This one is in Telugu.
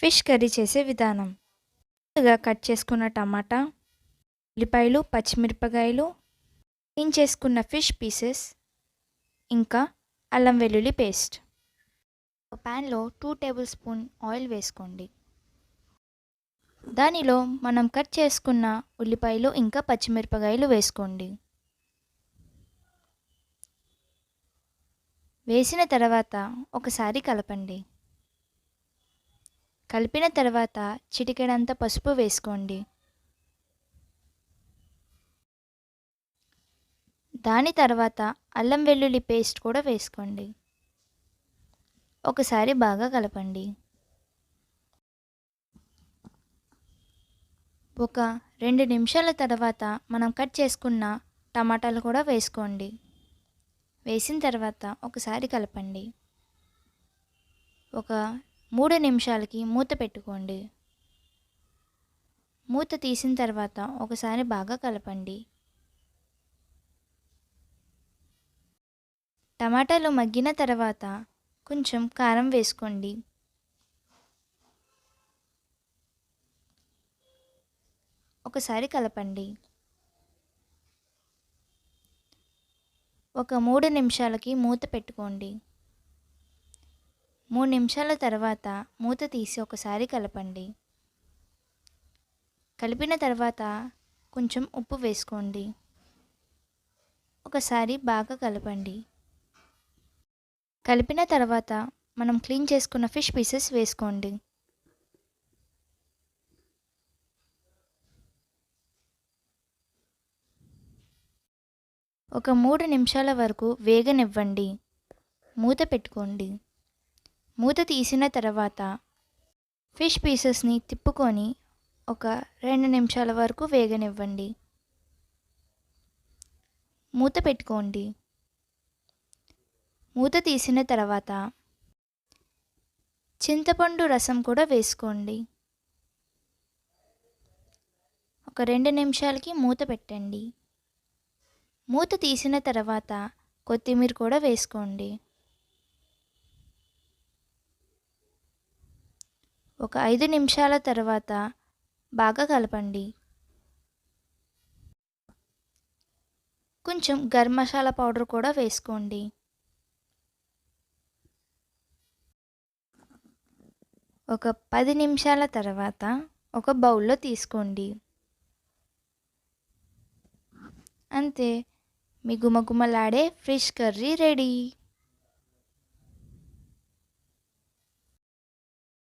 ఫిష్ కర్రీ చేసే విధానం. ముందుగా కట్ చేసుకున్న టమాటా, ఉల్లిపాయలు, పచ్చిమిరపకాయలు, క్లీన్ చేసుకున్న ఫిష్ పీసెస్, ఇంకా అల్లం వెల్లుల్లి పేస్ట్. ఒక ప్యాన్లో 2 టేబుల్ స్పూన్ ఆయిల్ వేసుకోండి. దానిలో మనం కట్ చేసుకున్న ఉల్లిపాయలు ఇంకా పచ్చిమిరపకాయలు వేసుకోండి. వేసిన తర్వాత ఒకసారి కలపండి. కలిపిన తర్వాత చిటికెడంత పసుపు వేసుకోండి. దాని తర్వాత అల్లం వెల్లుల్లి పేస్ట్ కూడా వేసుకోండి. ఒకసారి బాగా కలపండి. ఒక 2 నిమిషాల తర్వాత మనం కట్ చేసుకున్న టమాటాలు కూడా వేసుకోండి. వేసిన తర్వాత ఒకసారి కలపండి. ఒక 3 నిమిషాలకి మూత పెట్టుకోండి. మూత తీసిన తర్వాత ఒకసారి బాగా కలపండి. టమాటాలు మగ్గిన తర్వాత కొంచెం కారం వేసుకోండి. ఒకసారి కలపండి. ఒక 3 నిమిషాలకి మూత పెట్టుకోండి. 3 నిమిషాల తర్వాత మూత తీసి ఒకసారి కలపండి. కలిపిన తర్వాత కొంచెం ఉప్పు వేసుకోండి. ఒకసారి బాగా కలపండి. కలిపిన తర్వాత మనం క్లీన్ చేసుకున్న ఫిష్ పీసెస్ వేసుకోండి. ఒక 3 నిమిషాల వరకు వేగనివ్వండి. మూత పెట్టుకోండి. మూత తీసిన తర్వాత ఫిష్ పీసెస్ని తిప్పుకొని ఒక 2 నిమిషాల వరకు వేగనివ్వండి. మూత పెట్టుకోండి. మూత తీసిన తర్వాత చింతపండు రసం కూడా వేసుకోండి. ఒక 2 నిమిషాలకి మూత పెట్టండి. మూత తీసిన తర్వాత కొత్తిమీర కూడా వేసుకోండి. ఒక 5 నిమిషాల తర్వాత బాగా కలపండి. కొంచెం గరం మసాలా పౌడర్ కూడా వేసుకోండి. ఒక 10 నిమిషాల తర్వాత ఒక బౌల్లో తీసుకోండి. అంతే, మీ గుమగుమలాడే ఫిష్ కర్రీ రెడీ.